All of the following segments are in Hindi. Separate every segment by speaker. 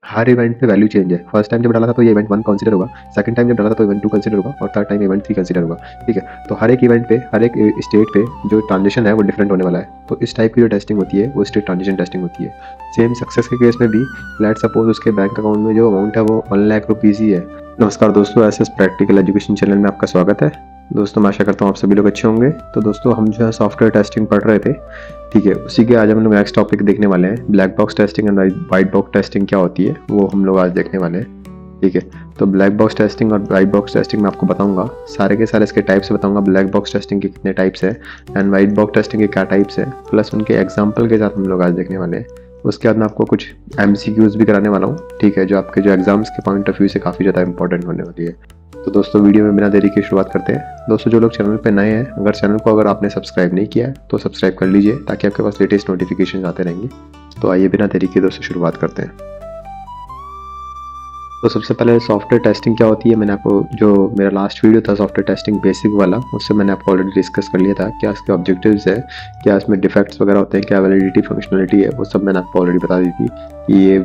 Speaker 1: हर इवेंट पे वैल्यू चेंज है। फर्स्ट टाइम जब डाला था तो ये इवेंट 1 कंसीडर होगा, सेकंड टाइम जब डाला था तो इवेंट 2 कंसीडर होगा और थर्ड टाइम इवेंट 3 कंसीडर होगा। ठीक है, तो हर एक इवेंट पे, हर एक स्टेट पे जो ट्रांजिशन है वो डिफरेंट होने वाला है। तो इस टाइप की जो टेस्टिंग होती है वो स्टेट ट्रांजिशन टेस्टिंग होती है। सेम सक्सेस के केस में भी लेट सपोज उसके बैंक अकाउंट में जो अमाउंट है वो 1 लाख रुपीज़ ही है। नमस्कार दोस्तों, एसएस प्रैक्टिकल एजुकेशन चैनल में आपका स्वागत है। दोस्तों मैं आशा करता हूँ आप सभी लोग अच्छे होंगे। तो दोस्तों हम जो है सॉफ्टवेयर टेस्टिंग पढ़ रहे थे, ठीक है, उसी के आज हम लोग नेक्स्ट टॉपिक देखने वाले हैं। Black box testing and white box testing क्या होती है वो हम लोग आज देखने वाले हैं। ठीक है, तो ब्लैक बॉक्स टेस्टिंग और वाइट बॉक्स टेस्टिंग मैं आपको बताऊंगा, सारे के सारे इसके टाइप्स बताऊंगा। ब्लैक बॉक्स टेस्टिंग के कितने टाइप्स है एंड वाइट बॉक्स टेस्टिंग के क्या टाइप्स है, प्लस उनके एग्जाम्पल के साथ हम लोग आज देखने वाले हैं। उसके बाद मैं आपको कुछ MCQs भी कराने वाला हूँ, ठीक है, जो आपके जो एग्जाम्स के पॉइंट ऑफ व्यू से काफ़ी ज़्यादा इंपॉर्टेंट होने वाली है। तो दोस्तों वीडियो में बिना देरी की शुरुआत करते हैं। दोस्तों जो लोग चैनल पे नए हैं, अगर चैनल को अगर आपने सब्सक्राइब नहीं किया है तो सब्सक्राइब कर लीजिए ताकि आपके पास लेटेस्ट नोटिफिकेशन आते रहेंगे। तो आइए बिना देरी के दोस्तों शुरुआत करते हैं। तो सबसे पहले सॉफ्टवेयर टेस्टिंग क्या होती है, मैंने आपको जो मेरा लास्ट वीडियो था सॉफ्टवेयर टेस्टिंग बेसिक वाला, उससे मैंने आपको ऑलरेडी डिस्कस कर लिया था। क्या इसके ऑब्जेक्टिव्स है, क्या इसमें डिफेक्ट्स वगैरह होते हैं, क्या वैलिडिटी फंक्शनलिटी है, वो सब मैंने आपको ऑलरेडी बता दी थी कि ये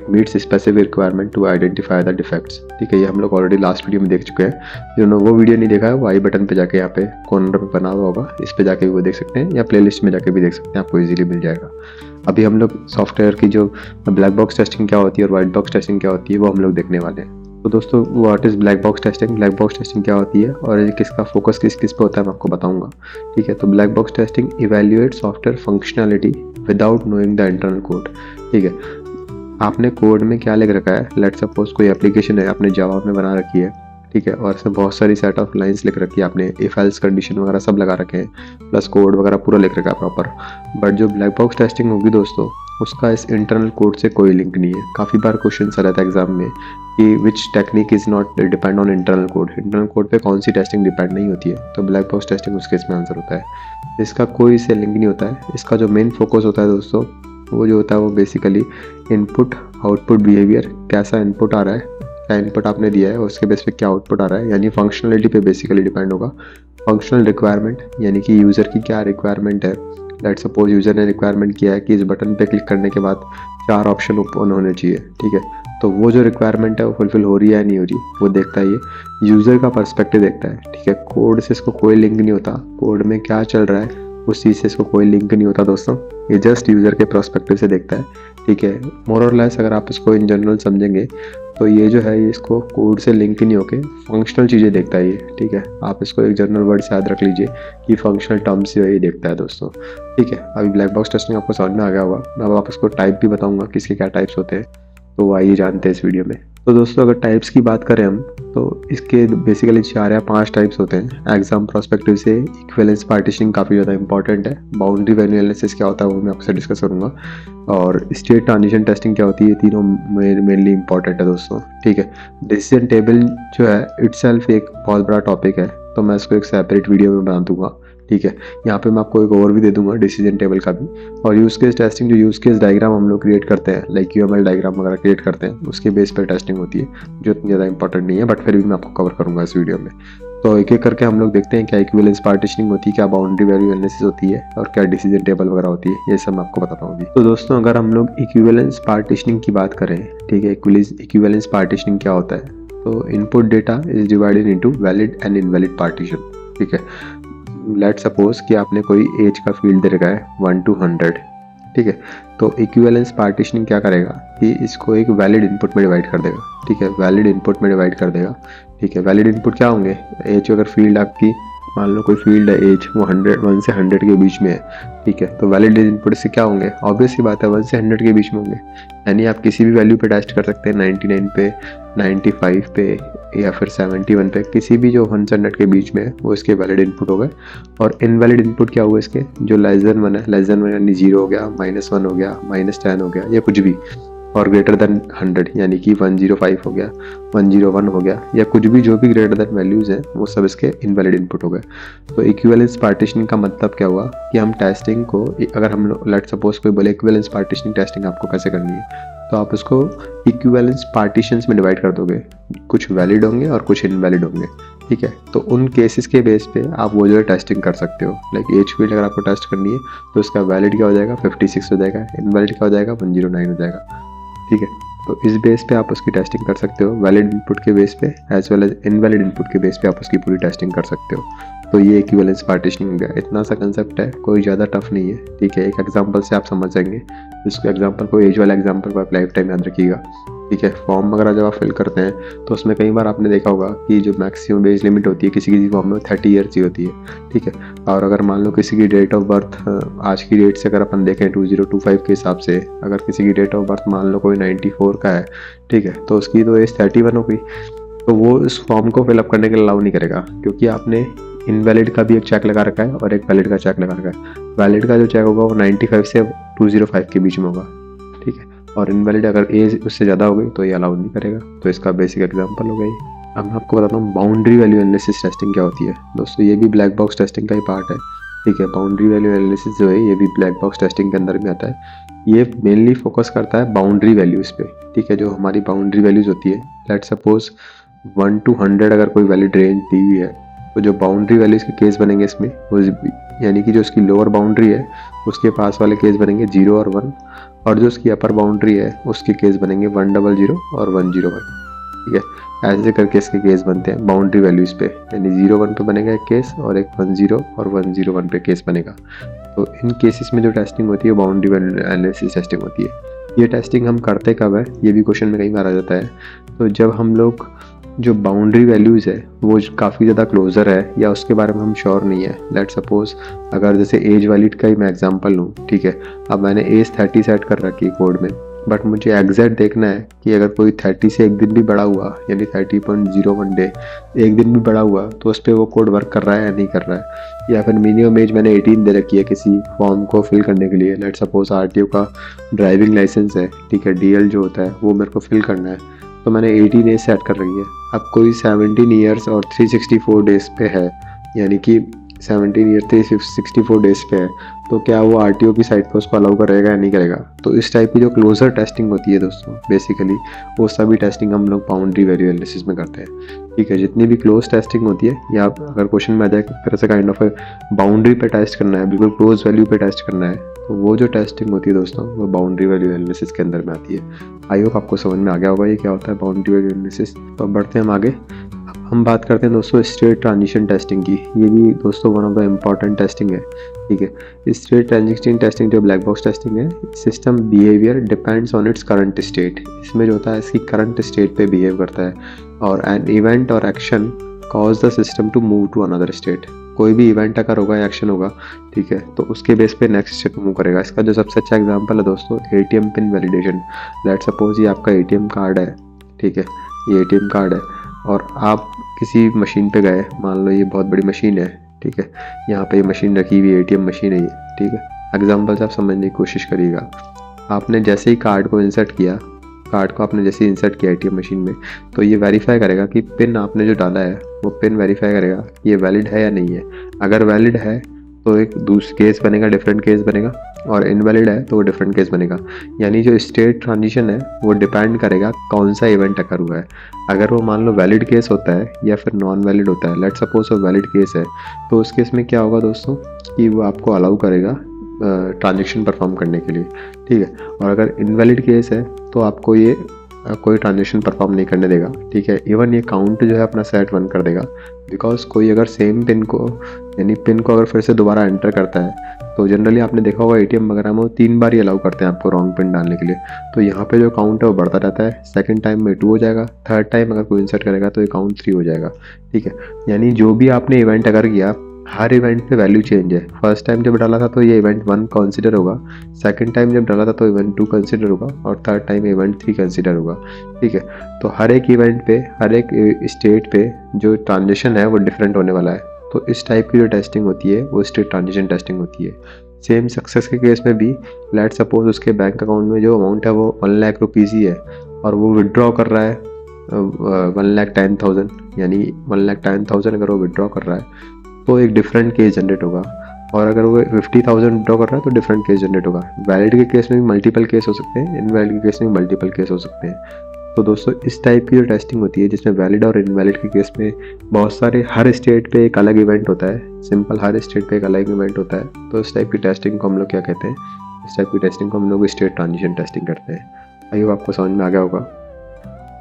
Speaker 1: meets specific requirement to identify the defects. ठीक है, ये हम लोग ऑलरेडी लास्ट वीडियो में देख चुके हैं। जिन्होंने वो वीडियो नहीं देखा है वो आई बटन पे जाके यहाँ पे कॉर्नर पे बना हुआ होगा, इस पे जाके भी वो देख सकते हैं, या प्ले लिस्ट में जाके भी देख सकते हैं, आपको ईजिली मिल जाएगा। अभी हम लोग सॉफ्टवेयर की जो ब्लैक बॉक्स टेस्टिंग क्या होती है और वाइट बॉक्स टेस्टिंग क्या होती है वो हम लोग देखने वाले हैं। तो दोस्तों what is black box testing, black box testing क्या होती है और ये किसका फोकस किस किस पे होता है मैं आपको बताऊंगा। ठीक है, तो black box testing evaluate software functionality without knowing the internal code. ठीक है, आपने कोड में क्या लिख रखा है, लेट सपोज कोई एप्लीकेशन है आपने जावा में बना रखी है, ठीक है, और इसमें बहुत सारी सेट ऑफ लाइंस लिख रखी है आपने, इफ एल्स कंडीशन वगैरह सब लगा रखे हैं, प्लस कोड वगैरह पूरा लिख रखा है प्रॉपर। बट जो ब्लैक बॉक्स टेस्टिंग होगी दोस्तों, उसका इस इंटरनल कोड से कोई लिंक नहीं है। काफ़ी बार क्वेश्चन आ रहता है एग्जाम में कि which technique is not depend on internal code, internal code पे कौन सी टेस्टिंग डिपेंड नहीं होती है। तो ब्लैक बॉक्स टेस्टिंग उसके इसमें आंसर होता है। इसका कोई से लिंक नहीं होता है। इसका जो मेन फोकस होता है दोस्तों, वो जो होता है वो बेसिकली इनपुट आउटपुट बिहेवियर, कैसा इनपुट आ रहा है, क्या इनपुट आपने दिया है और उसके बेस पे क्या आउटपुट आ रहा है, यानी फंक्शनलिटी पे बेसिकली डिपेंड होगा। फंक्शनल रिक्वायरमेंट यानी कि यूज़र की क्या रिक्वायरमेंट है। लेट सपोज यूज़र ने रिक्वायरमेंट किया है कि इस बटन पे क्लिक करने के बाद 4 ऑप्शन ओपन होने चाहिए, ठीक है, तो वो जो रिक्वायरमेंट है वो फुलफिल हो रही है या नहीं हो रही वो देखता है, ये यूज़र का पर्सपेक्टिव देखता है। ठीक है, कोड से इसको कोई लिंक नहीं होता, कोड में क्या चल रहा है उस चीज़ से इसको कोई लिंक नहीं होता दोस्तों, ये जस्ट यूज़र के पर्सपेक्टिव से देखता है। ठीक है, मोर और लेस अगर आप इसको इन जनरल समझेंगे तो ये जो है इसको कोड से लिंक नहीं होके फंक्शनल चीज़ें देखता है ये। ठीक है, आप इसको एक जनरल वर्ड से याद रख लीजिए कि फंक्शनल टर्म्स से ये देखता है दोस्तों। ठीक है, अभी ब्लैक बॉक्स टेस्टिंग आपको समझ में आ गया होगा। मैं अब आपको टाइप भी बताऊंगा किसके क्या टाइप्स होते हैं, तो आइए जानते हैं इस वीडियो में। तो दोस्तों अगर टाइप्स की बात करें हम, तो इसके बेसिकली 4 या 5 टाइप्स होते हैं। एग्जाम प्रोस्पेक्टिव से इक्विवेलेंस पार्टीशनिंग काफ़ी ज़्यादा इंपॉर्टेंट है। बाउंड्री वैल्यू एनालिसिस क्या होता है वो मैं आपसे डिस्कस करूंगा, और स्टेट ट्रांजिशन टेस्टिंग क्या होती है, तीनों मेनली इंपॉर्टेंट है दोस्तों। ठीक है, डिसीजन टेबल जो है इटसेल्फ एक बहुत बड़ा टॉपिक है, तो मैं इसको एक सेपरेट वीडियो में बना दूंगा। ठीक है, यहाँ पे मैं आपको एक ओवर भी दे दूंगा डिसीजन टेबल का भी। और यूज़ केस टेस्टिंग, जो यूज़ केस डायग्राम हम लोग क्रिएट करते हैं, लाइक UML डायग्राम वगैरह क्रिएट करते हैं, उसके बेस पर टेस्टिंग होती है, जो इतनी ज़्यादा इंपॉर्टेंट नहीं है, बट फिर भी मैं आपको कवर करूँगा इस वीडियो में। तो एक एक करके हम लोग देखते हैं क्या इक्विवेलेंस पार्टीशनिंग होती है, क्या बाउंड्री वैल्यू एनालिसिस होती है, और क्या डिसीजन टेबल वगैरह होती है, ये सब मैं आपको बताता हूँ। तो दोस्तों अगर हम लोग इक्विवेलेंस पार्टीशनिंग की बात करें, ठीक है, इक्विवेलेंस पार्टीशनिंग क्या होता है, तो input data is divided into valid and invalid partition. ठीक है, लेट सपोज कि आपने कोई एज का फील्ड दे रखा है 1 to 100, ठीक है, तो इक्विवेलेंस पार्टीशनिंग क्या करेगा कि इसको एक वैलिड इनपुट में डिवाइड कर देगा। ठीक है, वैलिड इनपुट में डिवाइड कर देगा। ठीक है, वैलिड इनपुट क्या होंगे, एज अगर फील्ड आपकी मान लो कोई फील्ड है एज वो 1 से 100 के बीच में है, ठीक है, तो वैलिड इनपुट से क्या होंगे, ऑब्वियस सी बात है 1 से 100 के बीच में होंगे, यानी आप किसी भी वैल्यू पे टेस्ट कर सकते हैं, 99 पे, 95 पे, या फिर 71 पे, किसी भी जो 1 से 100 के बीच में है वो इसके वैलिड इनपुट हो गए। और इनवैलिड इनपुट क्या हुआ इसके, जो लेस देन 1 है, लेस देन 1 यानी 0 हो गया, -1 हो गया, -10 हो गया, या कुछ भी, और ग्रेटर देन 100 यानी कि 105 हो गया, 101 हो गया, या कुछ भी, जो भी ग्रेटर देन वैल्यूज़ हैं वो सब इसके इनवैलिड इनपुट हो गए। तो इक्विवेलेंस पार्टीशनिंग का मतलब क्या हुआ कि हम टेस्टिंग को, अगर हम लोग लेट सपोज कोई बोले इक्विवेलेंस पार्टीशनिंग टेस्टिंग आपको कैसे करनी है, तो आप उसको इक्विवेलेंस पार्टीशंस में डिवाइड कर दोगे, कुछ वैलिड होंगे और कुछ इनवैलिड होंगे। ठीक है, तो उन केसेस के बेस पे आप वो जो है टेस्टिंग कर सकते हो। लाइक एज फील्ड अगर आपको टेस्ट करनी है तो उसका वैलिड क्या हो जाएगा 56 हो जाएगा, इनवैलिड क्या हो जाएगा 109 हो जाएगा। ठीक है, तो इस बेस पे आप उसकी टेस्टिंग कर सकते हो, वैलिड इनपुट के बेस पे as well as invalid input के बेस पे आप उसकी पूरी टेस्टिंग कर सकते हो। तो ये इक्विवेलेंस पार्टीशनिंग हो गया। इतना सा कंसेप्ट है, कोई ज़्यादा टफ नहीं है, ठीक है। एक एग्जांपल से आप समझ जाएंगे। इसको एग्जांपल को, एज वाला एग्जांपल को आप लाइफ टाइम याद रखिएगा, ठीक है। फॉर्म वगैरह जब आप फिल करते हैं तो उसमें कई बार आपने देखा होगा कि जो मैक्सिमम एज लिमिट होती है किसी किसी फॉर्म में 30 ईयर्स की होती है, ठीक है। और अगर मान लो किसी की डेट ऑफ बर्थ आज की डेट से अगर अपन देखें 2025 के हिसाब से, अगर किसी की डेट ऑफ बर्थ मान लो कोई 94 का है, ठीक है, तो उसकी तो एज 31 हो गई। तो वो इस फॉर्म को फिलअप करने के लिए अलाउ नहीं करेगा, क्योंकि आपने इनवैलिड का भी एक चेक लगा रखा है और एक वैलिड का चेक लगा रखा है। वैलिड का जो चेक होगा वो 95 से 205 के बीच में होगा, ठीक है। और इनवैलिड अगर एज उससे ज़्यादा हो गई तो ये अलाउ नहीं करेगा। तो इसका बेसिक एग्जांपल हो गई। अब मैं आपको बताता हूँ बाउंड्री वैल्यू एनालिसिस टेस्टिंग क्या होती है। दोस्तों ये भी ब्लैक बॉक्स टेस्टिंग का ही पार्ट है, ठीक है। बाउंड्री वैल्यू एनालिसिस जो है ये भी ब्लैक बॉक्स टेस्टिंग के अंदर में आता है। ये मेनली फोकस करता है बाउंड्री वैल्यूज़ पे, ठीक है। जो हमारी बाउंड्री वैल्यूज़ होती है, लेट्स सपोज 1 to 100 अगर कोई वैलिड रेंज दी हुई है, तो जो बाउंड्री वैल्यूज़ के केस बनेंगे इसमें वो यानी कि जो उसकी लोअर बाउंड्री है उसके पास वाले केस बनेंगे 0 और 1, और जो उसकी अपर बाउंड्री है उसके केस बनेंगे 100 और 101, ठीक है। ऐसे करके इसके केस बनते हैं बाउंड्री वैल्यूज़ पे, यानी 0-1 पे बनेगा एक केस और एक 10 और 101 पे केस बनेगा। तो इन केसेस में जो टेस्टिंग होती है बाउंड्री वैल्यू एनालिसिस टेस्टिंग होती है। ये टेस्टिंग हम करते कब है, ये भी क्वेश्चन में कई बार आ जाता है। तो जब हम लोग जो बाउंड्री वैल्यूज़ है वो काफ़ी ज़्यादा क्लोज़र है या उसके बारे में हम श्योर नहीं है। लेट सपोज अगर जैसे एज वैलिड का ही मैं एग्जांपल लूँ, ठीक है। अब मैंने एज 30 सेट कर रखी है कोड में, बट मुझे एग्जैक्ट देखना है कि अगर कोई 30 से एक दिन भी बड़ा हुआ, यानी 30.01 डे एक दिन भी बड़ा हुआ, तो उस पर वो कोड वर्क कर रहा है या नहीं कर रहा है। या फिर मिनिमम एज मैंने 18 दे रखी है किसी फॉर्म को फिल करने के लिए। लेट सपोज RTO का ड्राइविंग लाइसेंस है, ठीक है, DL जो होता है वो मेरे को फिल करना है, तो मैंने 18 एज सेट कर रही है। अब कोई 17 ईयर्स और 364 डेज पे है, यानी कि 17 ईयर 364 डेज पे है, तो क्या वो RTO की साइट पर उसको अलाउ करेगा या नहीं करेगा। तो इस टाइप की जो क्लोजर टेस्टिंग होती है दोस्तों, बेसिकली वो सभी टेस्टिंग हम लोग बाउंड्री वैल्यू एनालिसिस में करते हैं, ठीक है। जितनी भी क्लोज टेस्टिंग होती है, या अगर क्वेश्चन में आ जाए तरह से काइंड ऑफ बाउंड्री पे टेस्ट करना है, बिल्कुल क्लोज वैल्यू पे टेस्ट करना है, तो वो जो टेस्टिंग होती है दोस्तों वो बाउंड्री वैल्यू एनालिसिस के अंदर में आती है। आई होप आपको समझ में आ गया होगा ये क्या होता है बाउंड्री वैल्यू एनालिसिस। तो अब बढ़ते हैं हम आगे। हम बात करते हैं दोस्तों स्टेट ट्रांजिशन टेस्टिंग की। ये भी दोस्तों one of the important testing है, ठीक है। स्टेट ट्रांजिशन टेस्टिंग जो ब्लैक बॉक्स टेस्टिंग है, system behaviour depends on its current state. इसमें जो होता है इसकी करंट स्टेट पे बिहेव करता है, और एन इवेंट और action cause the system to move to another state. कोई भी इवेंट अगर होगा या एक्शन होगा, ठीक है, तो उसके बेस पे नेक्स्ट स्टेप मूव करेगा। इसका जो सबसे अच्छा एग्जांपल है दोस्तों ATM pin validation. Let suppose ये आपका ATM कार्ड है, ठीक है, ये ATM कार्ड है, और आप किसी मशीन पे गए, मान लो ये बहुत बड़ी मशीन है, ठीक है, यहाँ पे ये मशीन रखी हुई ATM मशीन है ये, ठीक है। एग्जाम्पल से आप समझने की कोशिश करिएगा। आपने जैसे ही कार्ड को इंसर्ट किया, कार्ड को आपने जैसे ही इंसर्ट किया ATM मशीन में, तो ये वेरीफाई करेगा कि पिन आपने जो डाला है वो पिन वेरीफाई करेगा कि ये वैलिड है या नहीं है। अगर वैलिड है तो एक दूसरा केस बनेगा, डिफरेंट केस बनेगा, और इनवैलिड है तो वो डिफरेंट केस बनेगा। यानी जो स्टेट ट्रांजिशन है वो डिपेंड करेगा कौन सा इवेंट अकर हुआ है। अगर वो मान लो वैलिड केस होता है या फिर नॉन वैलिड होता है, लेट सपोज वो वैलिड केस है, तो उस केस में क्या होगा दोस्तों कि वो आपको अलाउ करेगा ट्रांजेक्शन परफॉर्म करने के लिए, ठीक है। और अगर इनवैलिड केस है तो आपको ये कोई ट्रांजेक्शन परफॉर्म नहीं करने देगा, ठीक है। इवन ये काउंट जो है अपना सेट 1 कर देगा, बिकॉज कोई अगर सेम पिन को, यानी पिन को अगर फिर से दोबारा एंटर करता है, तो जनरली आपने देखा होगा ATM वगैरह में वो 3 बार ही अलाउ करते हैं आपको रॉन्ग पिन डालने के लिए। तो यहाँ पे जो काउंट है वो बढ़ता रहता है। सेकंड टाइम में 2 हो जाएगा, थर्ड टाइम अगर कोई इंसर्ट करेगा तो ये काउंट 3 हो जाएगा, ठीक है। यानी जो भी आपने इवेंट अगर किया, हर इवेंट पे वैल्यू चेंज है। फर्स्ट टाइम जब डाला था तो ये इवेंट 1 कंसिडर होगा, सेकंड टाइम जब डाला था तो इवेंट 2 कंसिडर होगा, और थर्ड टाइम इवेंट 3 कंसिडर होगा, ठीक है। तो हर एक इवेंट पे, हर एक स्टेट पे जो ट्रांजिशन है वो डिफरेंट होने वाला है। तो इस टाइप की जो टेस्टिंग होती है वो स्टेट ट्रांजिशन टेस्टिंग होती है। सेम सक्सेस के केस में भी लेट सपोज उसके बैंक अकाउंट में जो अमाउंट है वो 1 लाख रुपीज़ ही है, और वो विड्रॉ कर रहा है 1,10,000, यानी 1,10,000 अगर वो विड्रॉ कर रहा है तो एक डिफरेंट केस जनरेट होगा। और अगर वो 50,000 विड्रॉ कर रहा है तो डिफरेंट केस जनरेट होगा। वैलिड के केस में भी मल्टीपल केस हो सकते हैं, इनवैलिड के केस में भी मल्टीपल केस हो सकते हैं। तो दोस्तों इस टाइप की जो टेस्टिंग होती है जिसमें वैलिड और इनवैलिड के केस में बहुत सारे, हर स्टेट पे एक अलग इवेंट होता है, सिंपल हर स्टेट पे एक अलग इवेंट होता है। तो इस टाइप की टेस्टिंग को हम लोग क्या कहते हैं, इस टाइप की टेस्टिंग को हम लोग स्टेट ट्रांजिशन टेस्टिंग करते हैं। आई होप आपको समझ में आ गया होगा।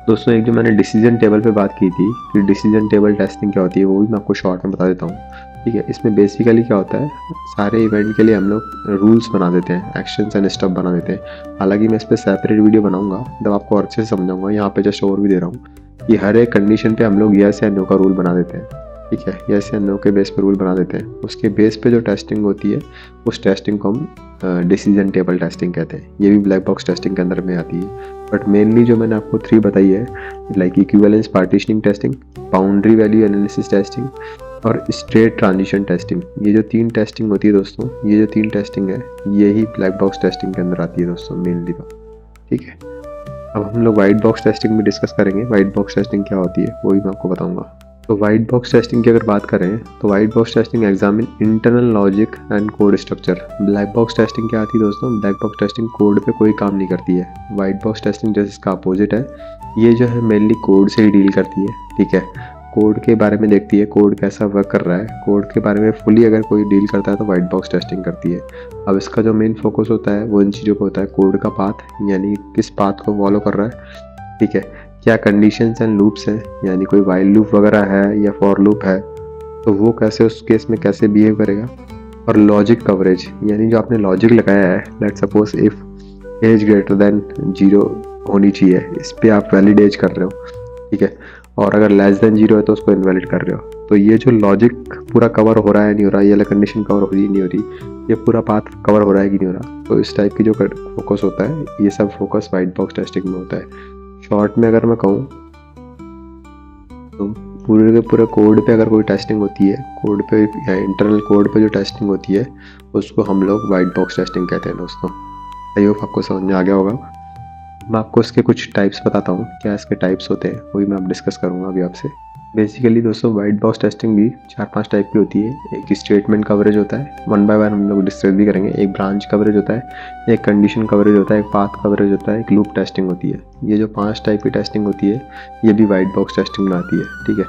Speaker 1: दोस्तों एक जो मैंने डिसीजन टेबल पे बात की थी कि डिसीजन टेबल टेस्टिंग क्या होती है, वो भी मैं आपको शॉर्ट में बता देता हूँ। ठीक है, इसमें बेसिकली क्या होता है, सारे इवेंट के लिए हम लोग रूल्स बना देते हैं, एक्शंस एंड स्टेप बना देते हैं। हालांकि मैं इस पर सेपरेट वीडियो बनाऊंगा जब आपको और अच्छे से समझाऊंगा, यहाँ पे जस्ट ओवर भी दे रहा हूँ कि हर एक कंडीशन पे हम लोग यस या नो का रूल बना देते हैं। ठीक है, यस या नो के बेस पे रूल बना देते हैं, उसके बेस पे जो टेस्टिंग होती है उस टेस्टिंग को हम डिसीजन टेबल टेस्टिंग कहते हैं। ये भी ब्लैक बॉक्स टेस्टिंग के अंदर में आती है। बट मेनली जो मैंने आपको 3 बताई है, like equivalence partitioning testing, boundary value analysis testing और स्टेट ट्रांजिशन टेस्टिंग, ये जो 3 टेस्टिंग होती है दोस्तों, ये जो 3 टेस्टिंग है यही ब्लैक बॉक्स टेस्टिंग के अंदर आती है दोस्तों मेनली तो। ठीक है, अब हम लोग वाइट बॉक्स टेस्टिंग भी डिस्कस करेंगे। वाइट बॉक्स टेस्टिंग क्या होती है वो भी मैं आपको बताऊंगा। तो वाइट बॉक्स टेस्टिंग की अगर बात करें तो white box testing examine internal logic and code structure. Black box testing क्या आती है दोस्तों, ब्लैक बॉक्स टेस्टिंग कोड पे कोई काम नहीं करती है। वाइट बॉक्स टेस्टिंग जैसे इसका अपोजिट है, ये जो है मेनली कोड से ही डील करती है। ठीक है, कोड के बारे में देखती है, कोड कैसा वर्क कर रहा है, कोड के बारे में फुली अगर कोई डील करता है तो वाइट बॉक्स टेस्टिंग करती है। अब इसका जो मेन फोकस होता है वो इन चीज़ों पर होता है, कोड का पाथ, यानी किस पाथ को फॉलो कर रहा है। ठीक है, क्या कंडीशंस एंड लूप्स हैं, यानी कोई वाइल लूप वगैरह है या फॉर लूप है तो वो कैसे उस केस में कैसे बिहेव करेगा। और लॉजिक कवरेज, यानी जो आपने लॉजिक लगाया है, let's suppose if age greater than 0 होनी चाहिए, इस पर आप वैलिड एज कर रहे हो। ठीक है, और अगर लेस देन 0 है तो उसको इनवैलिड कर रहे हो। तो ये जो लॉजिक पूरा कवर हो रहा है नहीं हो रहा, ये वाला कंडीशन कवर हो रही नहीं हो रही, ये पूरा पाथ कवर हो रहा है कि नहीं हो रहा, तो इस टाइप की जो फोकस होता है ये सब फोकस वाइट बॉक्स टेस्टिंग में होता है। शॉर्ट में अगर मैं कहूँ तो पूरे के पूरे कोड पे अगर कोई टेस्टिंग होती है, कोड पे या इंटरनल कोड पे जो टेस्टिंग होती है उसको हम लोग वाइट बॉक्स टेस्टिंग कहते हैं दोस्तों। आई होप आपको समझ में आ गया होगा। मैं आपको इसके कुछ टाइप्स बताता हूँ, क्या इसके टाइप्स होते हैं वही मैं अब डिस्कस करूँगा अभी आपसे। बेसिकली दोस्तों वाइट बॉक्स टेस्टिंग भी 4-5 टाइप की होती है। एक स्टेटमेंट कवरेज होता है, 1 बाय 1 हम लोग डिस्कस भी करेंगे। एक ब्रांच कवरेज होता है, एक कंडीशन कवरेज होता है, एक पाथ कवरेज होता है, एक लूप टेस्टिंग होती है। ये जो 5 टाइप की टेस्टिंग होती है ये भी वाइट बॉक्स टेस्टिंग में आती है। ठीक है,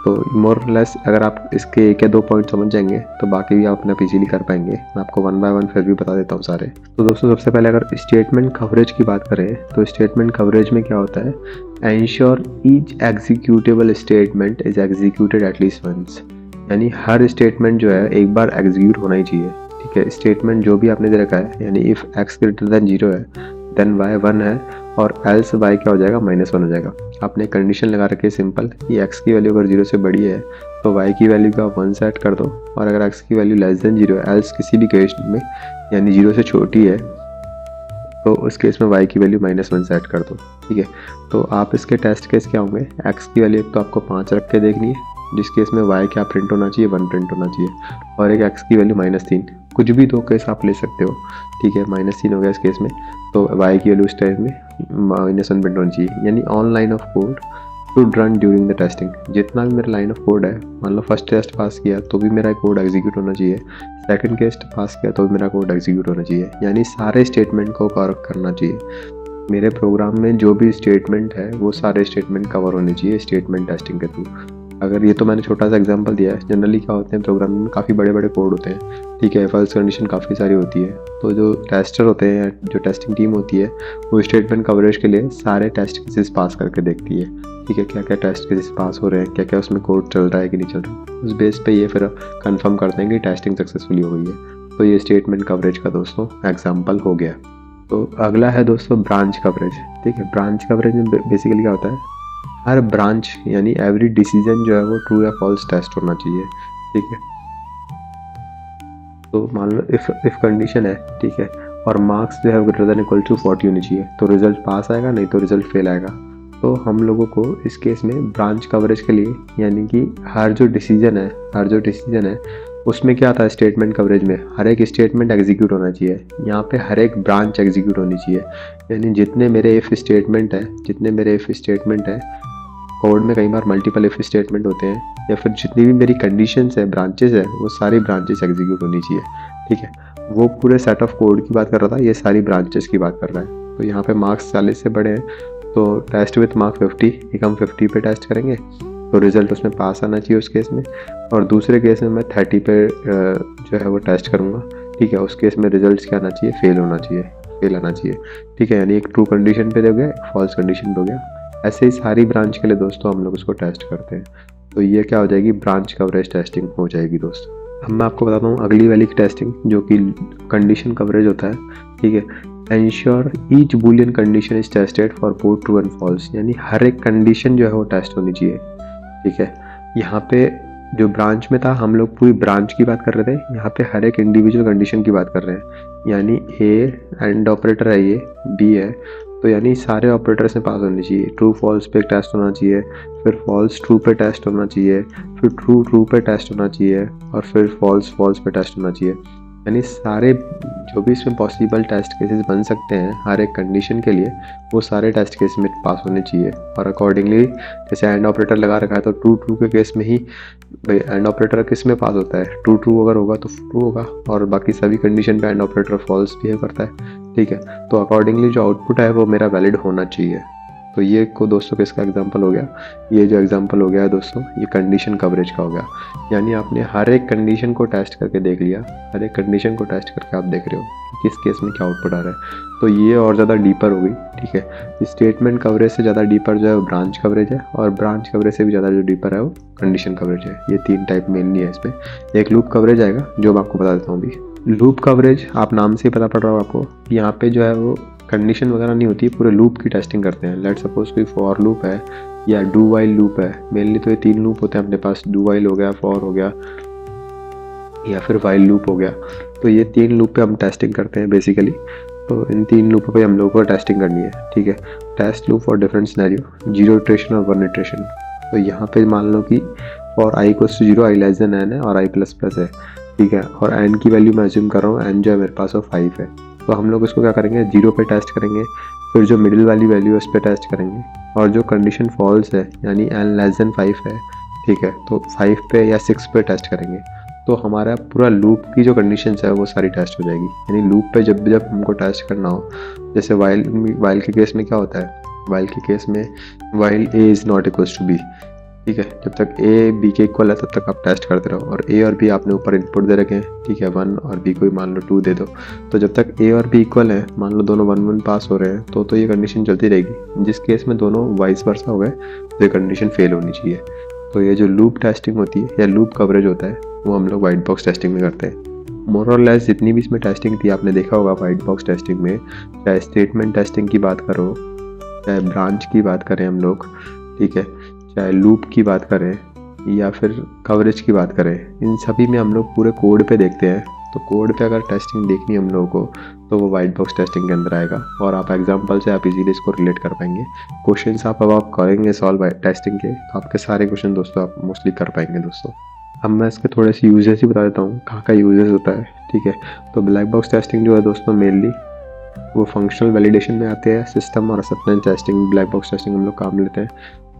Speaker 1: तो मोर लेस अगर आप इसके 1 या 2 पॉइंट समझ जाएंगे तो बाकी भी आप अपना इजीली कर पाएंगे। मैं आपको 1 बाय 1 फिर भी बता देता हूँ सारे। तो दोस्तों सबसे पहले अगर स्टेटमेंट कवरेज की बात करें तो स्टेटमेंट कवरेज में क्या होता है, ensure each executable statement is executed at least once, यानी हर स्टेटमेंट जो है एक बार एग्जीक्यूट होना ही चाहिए। ठीक है, स्टेटमेंट जो भी आपने दे रखा है, यानी इफ x ग्रेटर देन 0 है देन y 1 है और एल्स y क्या हो जाएगा, -1 हो जाएगा। आपने कंडीशन लगा रखी है सिंपल कि x की वैल्यू अगर 0 से बड़ी है तो y की वैल्यू का 1 सेट कर दो, और अगर x की वैल्यू लेस देन 0 है, एल्स किसी भी केस में यानी 0 से छोटी है तो उस केस में y की वैल्यू -1 सेट कर दो। ठीक है, तो आप इसके टेस्ट केस क्या होंगे, x की वैल्यू एक तो आपको 5 रख के देखनी है, जिस केस में y क्या प्रिंट होना चाहिए, 1 प्रिंट होना चाहिए, और एक x की वैल्यू -3, कुछ भी 2 केस आप ले सकते हो। ठीक है, -3 हो गया इस केस में, तो y की वैल्यू इस टाइम में -1 प्रिंट होनी चाहिए। यानी on line of code should run during the testing, जितना भी मेरा लाइन ऑफ कोड है, मान लो फर्स्ट टेस्ट पास किया तो भी मेरा कोड एग्जीक्यूट होना चाहिए, सेकंड टेस्ट पास किया तो भी मेरा कोड एग्जीक्यूट होना चाहिए, यानी सारे स्टेटमेंट को कवर करना चाहिए। मेरे प्रोग्राम में जो भी स्टेटमेंट है वो सारे स्टेटमेंट कवर होने चाहिए स्टेटमेंट टेस्टिंग के थ्रू। अगर ये तो मैंने छोटा सा एग्जांपल दिया है, जनरली क्या होते हैं प्रोग्रामिंग में काफ़ी बड़े बड़े कोड होते हैं। ठीक है, फॉल्स कंडीशन काफ़ी सारी होती है, तो जो टेस्टर होते हैं, जो टेस्टिंग टीम होती है, वो स्टेटमेंट कवरेज के लिए सारे टेस्ट केसेस पास करके देखती है। ठीक है, क्या क्या टेस्ट केसेस पास हो रहे हैं, क्या क्या उसमें कोड चल रहा है कि नहीं चल रहा, उस बेस पे ये फिर कंफर्म करते हैं कि टेस्टिंग सक्सेसफुली हो गई है। तो ये स्टेटमेंट कवरेज का दोस्तों एग्जाम्पल हो गया। तो अगला है दोस्तों ब्रांच कवरेज। ठीक है, ब्रांच कवरेज में बेसिकली क्या होता है, हर ब्रांच यानी एवरी डिसीजन जो है वो ट्रू या फॉल्स टेस्ट होना चाहिए। ठीक है, तो मान लो इफ कंडीशन है, ठीक है, और मार्क्स जो है ग्रेटर देन इक्वल टू 40 होनी चाहिए, तो रिजल्ट पास आएगा, नहीं तो रिजल्ट फेल आएगा। तो हम लोगों को इस केस में ब्रांच कवरेज के लिए, यानी कि हर जो डिसीजन है उसमें क्या था, स्टेटमेंट कवरेज में हर एक स्टेटमेंट एग्जीक्यूट होना चाहिए। यहाँ पे हर एक ब्रांच एग्जीक्यूट होनी चाहिए, यानी जितने मेरे इफ स्टेटमेंट है, कोड में कई बार मल्टीपल इफ स्टेटमेंट होते हैं, या फिर जितनी भी मेरी कंडीशंस है, ब्रांचेस है, वो सारी ब्रांचेस एग्जीक्यूट होनी चाहिए। ठीक है, वो पूरे सेट ऑफ कोड की बात कर रहा था, ये सारी ब्रांचेस की बात कर रहा है। तो यहाँ पे मार्क्स 40 से बड़े हैं तो टेस्ट विथ मार्क 50, एक हम 50 पे टेस्ट करेंगे तो रिजल्ट उसमें पास आना चाहिए उस केस में, और दूसरे केस में मैं 30 पे जो है वो टेस्ट करूँगा। ठीक है, उस केस में रिजल्ट क्या आना चाहिए, फेल होना चाहिए। फेल आना चाहिए, ठीक है। यानी एक ट्रू कंडीशन पे हो गया, एक फॉल्स कंडीशन पे हो गया। ऐसे ही सारी ब्रांच के लिए दोस्तों हम लोग उसको टेस्ट करते हैं। तो ये क्या हो जाएगी, ब्रांच कवरेज टेस्टिंग हो जाएगी दोस्तों। अब मैं आपको बताता हूँ अगली वाली की टेस्टिंग, जो कि कंडीशन कवरेज होता है, ठीक है। Ensure each Boolean condition is tested for both true and false, यानी हर एक कंडीशन जो है वो टेस्ट होनी चाहिए, ठीक है। यहाँ पे जो ब्रांच में था हम लोग पूरी ब्रांच की बात कर रहे थे, यहाँ पे हर एक इंडिविजुअल कंडीशन की बात कर रहे हैं। यानी ए एंड ऑपरेटर है, ये बी है, तो यानी सारे ऑपरेटर से पास होने चाहिए। ट्रू फॉल्स पे टेस्ट होना चाहिए, फिर फॉल्स ट्रू पे टेस्ट होना चाहिए, फिर ट्रू ट्रू पे टेस्ट होना चाहिए, और फिर फॉल्स फॉल्स पे टेस्ट होना चाहिए। यानी सारे जो भी इसमें पॉसिबल टेस्ट केसेस बन सकते हैं हर एक कंडीशन के लिए, वो सारे टेस्ट केस में पास होने चाहिए। और अकॉर्डिंगली जैसे एंड ऑपरेटर लगा रखा है, तो ट्रू ट्रू के केस में ही भाई एंड ऑपरेटर किस में पास होता है, ट्रू ट्रू अगर होगा तो ट्रू होगा, और बाकी सभी कंडीशन पे एंड ऑपरेटर फॉल्स बिहेव करता है, ठीक है। तो अकॉर्डिंगली जो आउटपुट है वो मेरा वैलिड होना चाहिए। तो ये को दोस्तों किसका एग्जांपल हो गया, ये जो एग्जांपल हो गया है दोस्तों, ये कंडीशन कवरेज का हो गया। यानी आपने हर एक कंडीशन को टेस्ट करके देख लिया, हर एक कंडीशन को टेस्ट करके आप देख रहे हो कि किस केस में क्या आउटपुट आ रहा है। तो ये और ज़्यादा डीपर हो गई, ठीक है। स्टेटमेंट कवरेज से ज़्यादा डीपर जो है वो ब्रांच कवरेज है, और ब्रांच कवरेज से भी ज़्यादा जो डीपर है वो कंडीशन कवरेज है। ये 3 टाइप मेनली है इसमें। एक लूप कवरेज आएगा जो मैं आपको बता देता हूँ अभी। लूप कवरेज आप नाम से ही पता पड़ रहा होगा आपको, यहाँ पे जो है वो कंडीशन वगैरह नहीं होती है, पूरे लूप की टेस्टिंग करते हैं। लेट सपोज कोई फॉर लूप है या डू वाइल लूप है, मेनली तो ये 3 लूप होते हैं अपने पास, डू वाइल हो गया, फॉर हो गया, या फिर वाइल लूप हो गया। तो ये 3 लूप पे हम टेस्टिंग करते हैं बेसिकली। तो इन 3 लूपों पे हम लोगों को टेस्टिंग करनी है, ठीक है। Test loop for different scenario, 0 iteration और 1 इटरेशन। तो यहाँ पे मान लो कि for i equals to 0, i less than n है और i प्लस प्लस है, ठीक है। और n की वैल्यू मैं अज्यूम कर रहा हूँ, n जो है मेरे पास वो 5 है। तो हम लोग इसको क्या करेंगे, 0 पे टेस्ट करेंगे, फिर जो मिडिल वाली वैल्यू है उस पर टेस्ट करेंगे, और जो कंडीशन फॉल्स है यानी n लेस देन 5 है, ठीक है, तो 5 पे या 6 पे टेस्ट करेंगे। तो हमारा पूरा लूप की जो कंडीशंस है वो सारी टेस्ट हो जाएगी। यानी लूप पे जब जब हमको टेस्ट करना हो, जैसे वाइल के केस में क्या होता है, वाइल के केस में while a is not equals to b, ठीक है। जब तक a b के इक्वल है तब तक आप टेस्ट करते रहो, और a और b आपने ऊपर इनपुट दे रखे हैं, ठीक है, 1 और b को मान लो 2 दे दो। तो जब तक a और b इक्वल है, मान लो दोनों 1-1 पास हो रहे हैं, तो ये कंडीशन चलती रहेगी। जिस केस में दोनों वाइस वर्सा हो गए तो ये कंडीशन फेल होनी चाहिए। तो ये जो लूप टेस्टिंग होती है या लूप कवरेज होता है वो हम लोग वाइट बॉक्स टेस्टिंग में करते हैं। मोर और लेस जितनी भी इसमें टेस्टिंग थी आपने देखा होगा वाइट बॉक्स टेस्टिंग में, चाहे स्टेटमेंट टेस्टिंग की बात करो, चाहे ब्रांच की बात करें हम लोग, ठीक है, चाहे लूप की बात करें या फिर कवरेज की बात करें, इन सभी में हम लोग पूरे कोड पे देखते हैं। तो कोड पे अगर टेस्टिंग देखनी है हम लोगों को तो वो वाइट बॉक्स टेस्टिंग के अंदर आएगा, और आप एग्जांपल से आप इजीली इसको रिलेट कर पाएंगे। क्वेश्चंस आप अब आप करेंगे सॉल्व टेस्टिंग के, तो आपके सारे क्वेश्चन दोस्तों आप मोस्टली कर पाएंगे दोस्तों। अब मैं इसके थोड़े से यूजेस ही बता देता हूँ, कहाँ का यूजेस होता है, ठीक है। तो ब्लैक बॉक्स टेस्टिंग जो है दोस्तों मेनली वो फंक्शनल वैलिडेशन में आते हैं। सिस्टम और acceptance testing, black box testing हम लोग काम लेते हैं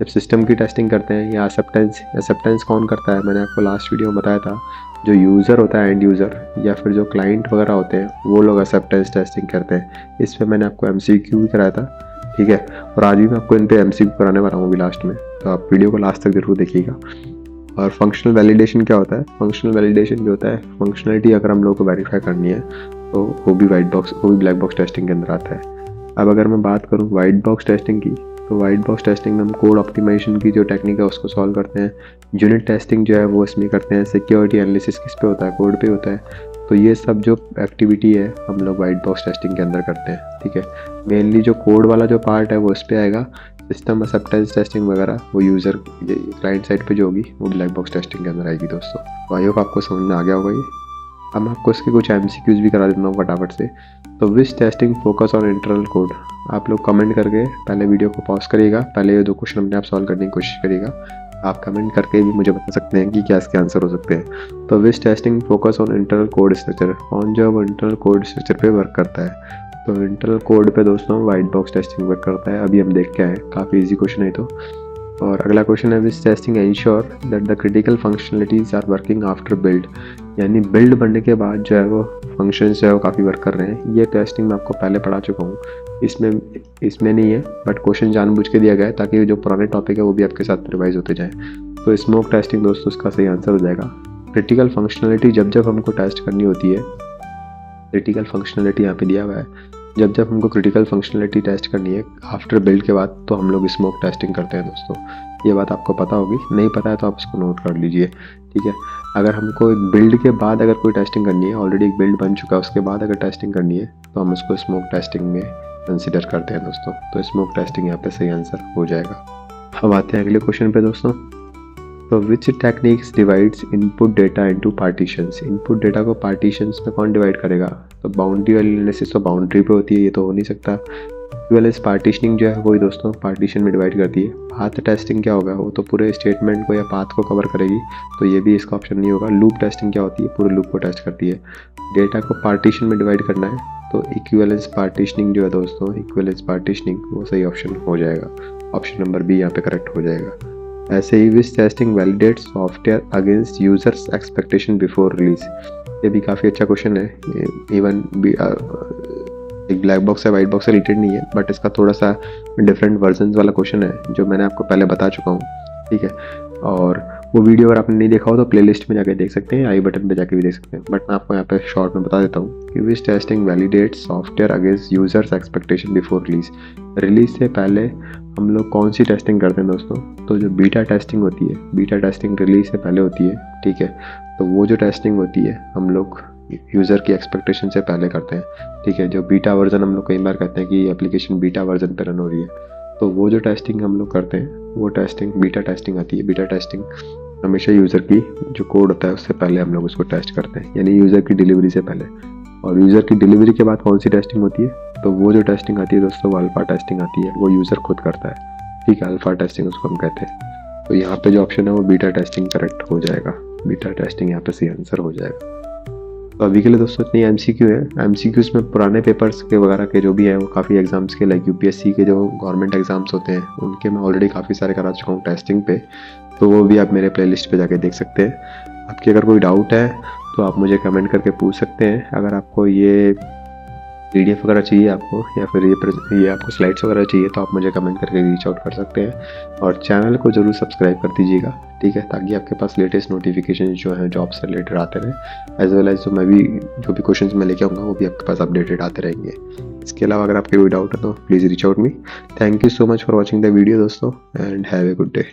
Speaker 1: जब सिस्टम की टेस्टिंग करते हैं, या एक्सेप्टेंस कौन करता है, मैंने आपको लास्ट वीडियो में बताया था, जो यूज़र होता है एंड यूज़र या फिर जो क्लाइंट वगैरह होते हैं वो लोग एक्सेप्टेंस टेस्टिंग करते हैं। इस पर मैंने आपको MCQ भी कराया था, ठीक है, और आज भी मैं आपको इन पे MCQ कराने वाला हूँ अभी लास्ट में, तो आप वीडियो को लास्ट तक जरूर देखिएगा। और फंक्शनल वैलिडेशन क्या होता है, फंक्शनल वैलिडेशन जो होता है, फंक्शनलिटी अगर हम लोग को वेरीफाई करनी है तो वो भी ब्लैक बॉक्स टेस्टिंग के अंदर आता है। अब अगर मैं बात करूँ वाइट बॉक्स टेस्टिंग की, तो वाइट बॉक्स टेस्टिंग में हम कोड ऑप्टिमाइजेशन की जो टेक्निक है उसको सॉल्व करते हैं। यूनिट टेस्टिंग जो है वो इसमें करते हैं। सिक्योरिटी एनालिसिस किस पे होता है, कोड पे होता है। तो ये सब जो एक्टिविटी है हम लोग वाइट बॉक्स टेस्टिंग के अंदर करते हैं, ठीक है। मेनली जो कोड वाला जो पार्ट है वो इस पे आएगा। सिस्टम एक्सेप्टेंस टेस्टिंग वगैरह वो यूज़र क्लाइंट साइड पे जो होगी वो ब्लैक बॉक्स टेस्टिंग के अंदर आएगी दोस्तों। तो आई होप आपको समझ में आ गया होगा ये। अब मैं आपको इसके कुछ MCQs भी करा देता हूँ फटाफट से। तो which testing focus on internal code, आप लोग कमेंट करके पहले वीडियो को पॉज करिएगा, पहले ये 2 क्वेश्चन अपने आप सॉल्व करने की कोशिश करिएगा। आप कमेंट करके भी मुझे बता सकते हैं कि क्या इसके आंसर हो सकते हैं। तो which testing focus on internal code structure, कौन जो वो इंटरनल कोड स्ट्रक्चर पे वर्क करता है। तो इंटरनल कोड पे दोस्तों वाइट बॉक्स टेस्टिंग वर्क करता है। अभी हम देख के आए, काफ़ी ईजी क्वेश्चन है। तो और अगला क्वेश्चन है which testing ensure that the critical functionalities are working after build, यानी बिल्ड बनने के बाद जो है वो फंक्शन जो है वो काफ़ी वर्क कर रहे हैं। ये टेस्टिंग मैं आपको पहले पढ़ा चुका हूँ, इसमें नहीं है, बट क्वेश्चन जानबूझ के दिया गया है ताकि जो पुराने टॉपिक है वो भी आपके साथ रिवाइज होते जाए। तो स्मोक टेस्टिंग दोस्तों इसका सही आंसर हो जाएगा। क्रिटिकल फंक्शनलिटी जब हमको टेस्ट करनी होती है, क्रिटिकल फंक्शनलिटी यहाँ पे दिया हुआ है, जब जब हमको क्रिटिकल फंक्शनलिटी टेस्ट करनी है आफ्टर बिल्ड के बाद, तो हम लोग स्मोक टेस्टिंग करते हैं दोस्तों। ये बात आपको पता होगी, नहीं पता है तो आप इसको नोट कर लीजिए, ठीक है। अगर हमको एक बिल्ड के बाद अगर कोई टेस्टिंग करनी है, ऑलरेडी एक बिल्ड बन चुका है उसके बाद अगर टेस्टिंग करनी है, तो हम उसको स्मोक टेस्टिंग में कंसिडर करते हैं दोस्तों। तो स्मोक टेस्टिंग यहाँ पे सही आंसर हो जाएगा। अब आते हैं अगले क्वेश्चन पे दोस्तों। तो which techniques divides input data into partitions. Input data को पार्टीशंस में कौन डिवाइड करेगा? तो बाउंड्री वाली एनालिसिस तो बाउंड्री पे होती है, ये तो हो नहीं सकता। इक्विवेलेंस पार्टीशनिंग जो है वही दोस्तों पार्टीशन में डिवाइड करती है। पाथ टेस्टिंग क्या होगा? वो तो पूरे स्टेटमेंट को या पाथ को कवर करेगी, तो ये भी इसका ऑप्शन नहीं होगा। लूप टेस्टिंग क्या होती है? पूरे लूप को टेस्ट करती है। डेटा को पार्टीशन में डिवाइड करना है, तो इक्विवेलेंस पार्टीशनिंग जो है दोस्तों, इक्विवेलेंस पार्टीशनिंग वो सही ऑप्शन हो जाएगा। ऑप्शन नंबर बी यहाँ पे करेक्ट हो जाएगा। ऐसे ही which testing validates software against users expectation before release. ये भी काफ़ी अच्छा क्वेश्चन है। इवन एक ब्लैक बॉक्स या वाइट बॉक्स से रिलेटेड नहीं है, बट इसका थोड़ा सा डिफरेंट वर्जन वाला क्वेश्चन है जो मैंने आपको पहले बता चुका हूँ, ठीक है। और वो वीडियो अगर आपने नहीं देखा हो तो प्लेलिस्ट में जाके देख सकते हैं, आई बटन पे जाके भी देख सकते हैं, बट मैं आपको यहाँ पे शॉर्ट में बता देता हूँ कि which testing validates software against users expectation before release. Release से पहले हम लोग कौन सी टेस्टिंग करते हैं दोस्तों? तो जो बीटा टेस्टिंग होती है, बीटा टेस्टिंग रिलीज से पहले होती है, ठीक है। तो वो जो टेस्टिंग होती है हम लोग यूज़र की एक्सपेक्टेशन से पहले करते हैं, ठीक है। जो बीटा वर्जन हम लोग कई बार कहते हैं कि एप्लीकेशन बीटा वर्जन पर रन हो रही है, तो वो जो टेस्टिंग हम लोग करते हैं वो टेस्टिंग बीटा टेस्टिंग आती है। बीटा टेस्टिंग हमेशा यूज़र की जो कोड होता है उससे पहले हम लोग उसको टेस्ट करते हैं, यानी यूज़र की डिलीवरी से पहले। और यूज़र की डिलीवरी के बाद कौन सी टेस्टिंग होती है? तो वो जो टेस्टिंग आती है दोस्तों, वो अल्फ़ा टेस्टिंग आती है, वो यूज़र खुद करता है, ठीक है। अल्फ़ा टेस्टिंग उसको हम कहते हैं। तो यहाँ पे जो ऑप्शन है वो बीटा टेस्टिंग करेक्ट हो जाएगा। बीटा टेस्टिंग यहाँ पे सही आंसर हो जाएगा। तो अभी के लिए दोस्तों इतनी एमसीक्यू है। एमसीक्यूज़ में पुराने पेपर्स के वगैरह के जो भी हैं वो काफ़ी एग्जाम्स के, लाइक यूपीएससी के जो गवर्नमेंट एग्जाम्स होते हैं उनके मैं ऑलरेडी काफ़ी सारे करा चुका हूँ टेस्टिंग पे, तो वो भी आप मेरे प्लेलिस्ट पे जाके देख सकते हैं। आपकी अगर कोई डाउट है तो आप मुझे कमेंट करके पूछ सकते हैं। अगर आपको ये पीडीएफ वगैरह चाहिए आपको, या फिर ये आपको स्लाइड्स वगैरह चाहिए, तो आप मुझे कमेंट करके रीच आउट कर सकते हैं। और चैनल को ज़रूर सब्सक्राइब कर दीजिएगा, ठीक है, ताकि आपके पास लेटेस्ट नोटिफिकेशन जो हैं जॉब से रिलेटेड आते रहें, एज वेल एज जो भी क्वेश्चंस मैं लेके आऊँगा वो भी आपके पास अपडेटेड आते रहेंगे। इसके अलावा अगर आपके कोई डाउट है तो please reach out me. Thank you so much for watching the video दोस्तों, and have a good day.